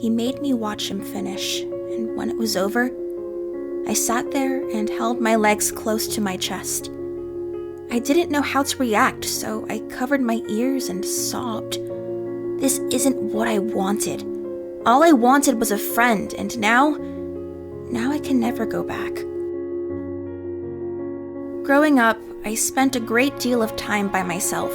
He made me watch him finish, and when it was over, I sat there and held my legs close to my chest. I didn't know how to react, so I covered my ears and sobbed. This isn't what I wanted. All I wanted was a friend, and now I can never go back. Growing up, I spent a great deal of time by myself.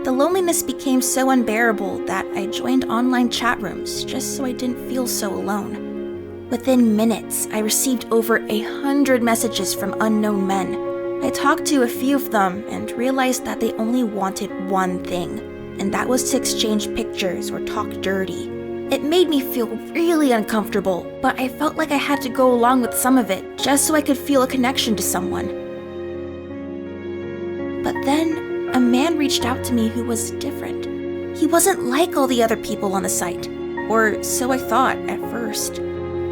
The loneliness became so unbearable that I joined online chat rooms just so I didn't feel so alone. Within minutes, I received over 100 messages from unknown men. I talked to a few of them and realized that they only wanted one thing, and that was to exchange pictures or talk dirty. It made me feel really uncomfortable, but I felt like I had to go along with some of it just so I could feel a connection to someone. But then, a man reached out to me who was different. He wasn't like all the other people on the site, or so I thought at first.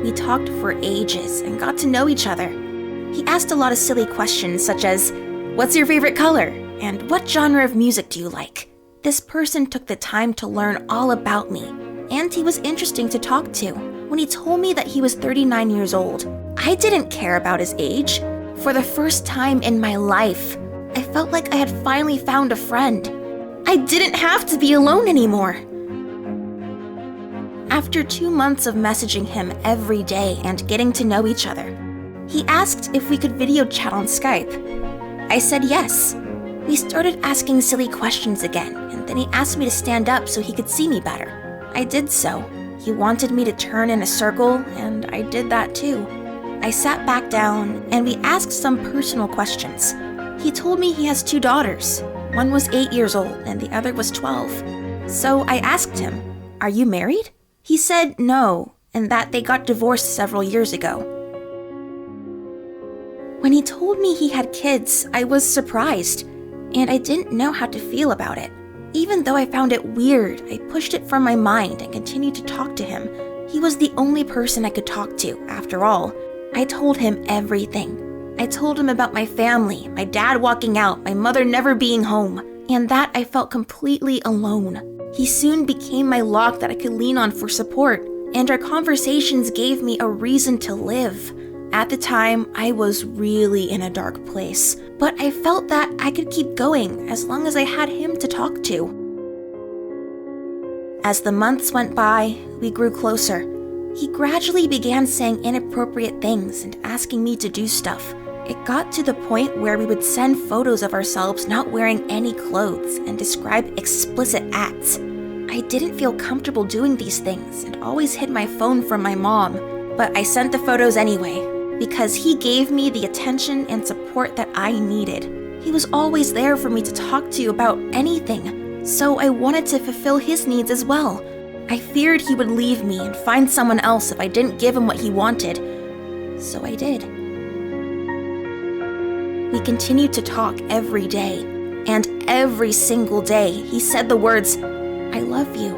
We talked for ages and got to know each other. He asked a lot of silly questions such as, "What's your favorite color?" and "What genre of music do you like?" This person took the time to learn all about me, and he was interesting to talk to. When he told me that he was 39 years old, I didn't care about his age. For the first time in my life, I felt like I had finally found a friend. I didn't have to be alone anymore. After 2 months of messaging him every day and getting to know each other, he asked if we could video chat on Skype. I said yes. We started asking silly questions again, and then he asked me to stand up so he could see me better. I did so. He wanted me to turn in a circle, and I did that too. I sat back down, and we asked some personal questions. He told me he has 2 daughters. One was 8 years old, and the other was 12. So I asked him, "Are you married?" He said no, and that they got divorced several years ago. When he told me he had kids, I was surprised, and I didn't know how to feel about it. Even though I found it weird, I pushed it from my mind and continued to talk to him. He was the only person I could talk to, after all. I told him everything. I told him about my family, my dad walking out, my mother never being home, and that I felt completely alone. He soon became my lock that I could lean on for support, and our conversations gave me a reason to live. At the time, I was really in a dark place, but I felt that I could keep going as long as I had him to talk to. As the months went by, we grew closer. He gradually began saying inappropriate things and asking me to do stuff. It got to the point where we would send photos of ourselves not wearing any clothes and describe explicit acts. I didn't feel comfortable doing these things and always hid my phone from my mom, but I sent the photos anyway because he gave me the attention and support that I needed. He was always there for me to talk to about anything, so I wanted to fulfill his needs as well. I feared he would leave me and find someone else if I didn't give him what he wanted, so I did. We continued to talk every day, and every single day he said the words, "I love you."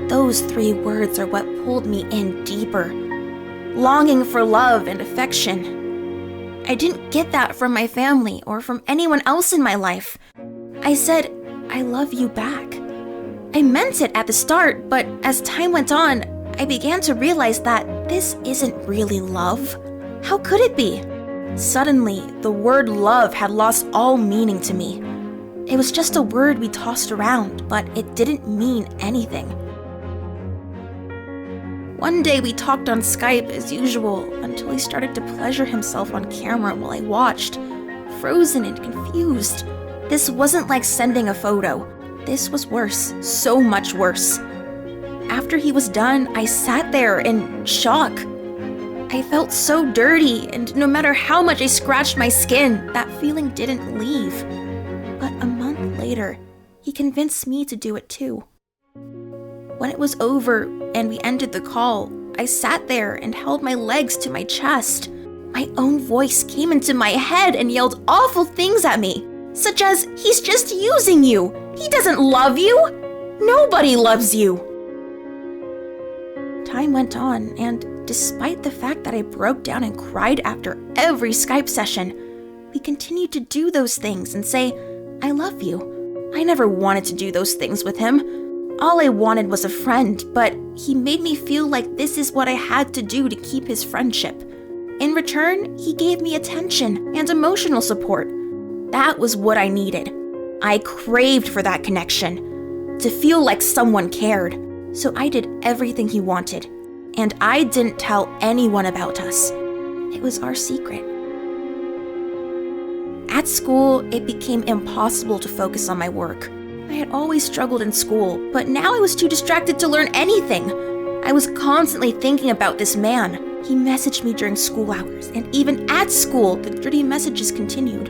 Those 3 words are what pulled me in deeper, longing for love and affection. I didn't get that from my family or from anyone else in my life. I said, "I love you" back. I meant it at the start, but as time went on, I began to realize that this isn't really love. How could it be? Suddenly, the word love had lost all meaning to me. It was just a word we tossed around, but it didn't mean anything. One day we talked on Skype as usual until he started to pleasure himself on camera while I watched, frozen and confused. This wasn't like sending a photo. This was worse, so much worse. After he was done, I sat there in shock. I felt so dirty, and no matter how much I scratched my skin, that feeling didn't leave. But a month later, he convinced me to do it too. When it was over and we ended the call, I sat there and held my legs to my chest. My own voice came into my head and yelled awful things at me, such as, "He's just using you. He doesn't love you. Nobody loves you." Time went on, and despite the fact that I broke down and cried after every Skype session, we continued to do those things and say, "I love you." I never wanted to do those things with him. All I wanted was a friend, but he made me feel like this is what I had to do to keep his friendship. In return, he gave me attention and emotional support. That was what I needed. I craved for that connection, to feel like someone cared. So I did everything he wanted, and I didn't tell anyone about us. It was our secret. At school, it became impossible to focus on my work. I had always struggled in school, but now I was too distracted to learn anything. I was constantly thinking about this man. He messaged me during school hours, and even at school, the dirty messages continued.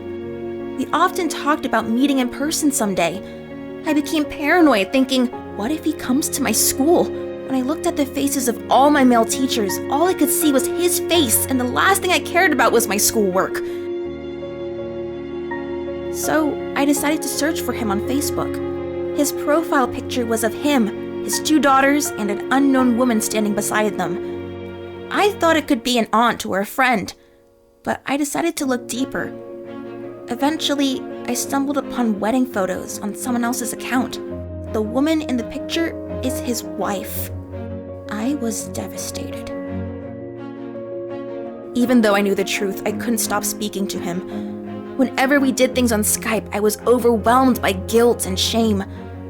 We often talked about meeting in person someday. I became paranoid, thinking, what if he comes to my school? When I looked at the faces of all my male teachers, all I could see was his face, and the last thing I cared about was my schoolwork. So I decided to search for him on Facebook. His profile picture was of him, his 2 daughters, and an unknown woman standing beside them. I thought it could be an aunt or a friend, but I decided to look deeper. Eventually, I stumbled upon wedding photos on someone else's account. The woman in the picture is his wife. I was devastated. Even though I knew the truth, I couldn't stop speaking to him. Whenever we did things on Skype, I was overwhelmed by guilt and shame.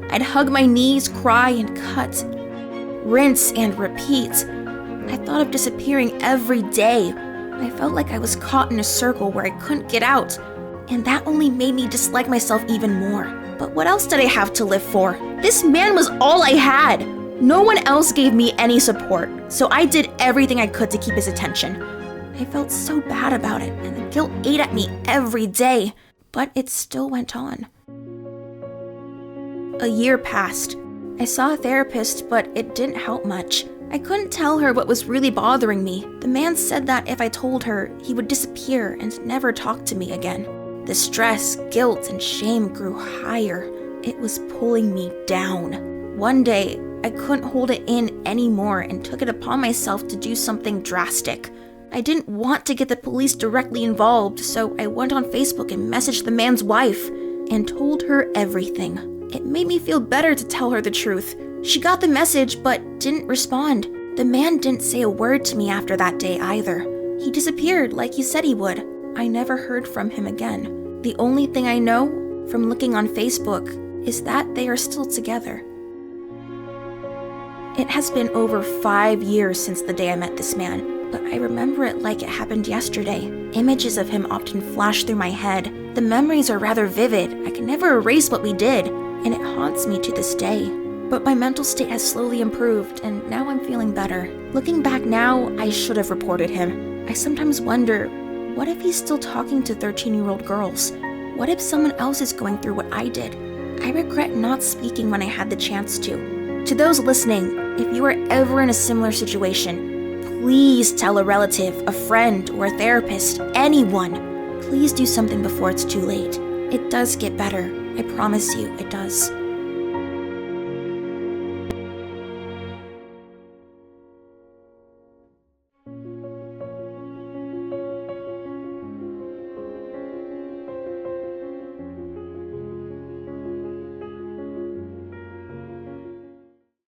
I'd hug my knees, cry, and cut. Rinse and repeat. I thought of disappearing every day. I felt like I was caught in a circle where I couldn't get out, and that only made me dislike myself even more. But what else did I have to live for? This man was all I had. No one else gave me any support, so I did everything I could to keep his attention. I felt so bad about it, and the guilt ate at me every day, but it still went on. A year passed. I saw a therapist, but it didn't help much. I couldn't tell her what was really bothering me. The man said that if I told her, he would disappear and never talk to me again. The stress, guilt, and shame grew higher. It was pulling me down. One day, I couldn't hold it in anymore and took it upon myself to do something drastic. I didn't want to get the police directly involved, so I went on Facebook and messaged the man's wife and told her everything. It made me feel better to tell her the truth. She got the message but didn't respond. The man didn't say a word to me after that day either. He disappeared like he said he would. I never heard from him again. The only thing I know from looking on Facebook is that they are still together. It has been over 5 years since the day I met this man, but I remember it like it happened yesterday. Images of him often flash through my head. The memories are rather vivid. I can never erase what we did, and it haunts me to this day. But my mental state has slowly improved, and now I'm feeling better. Looking back now, I should have reported him. I sometimes wonder, what if he's still talking to 13-year-old girls? What if someone else is going through what I did? I regret not speaking when I had the chance to. To those listening, if you are ever in a similar situation, please tell a relative, a friend, or a therapist, anyone. Please do something before it's too late. It does get better. I promise you, it does.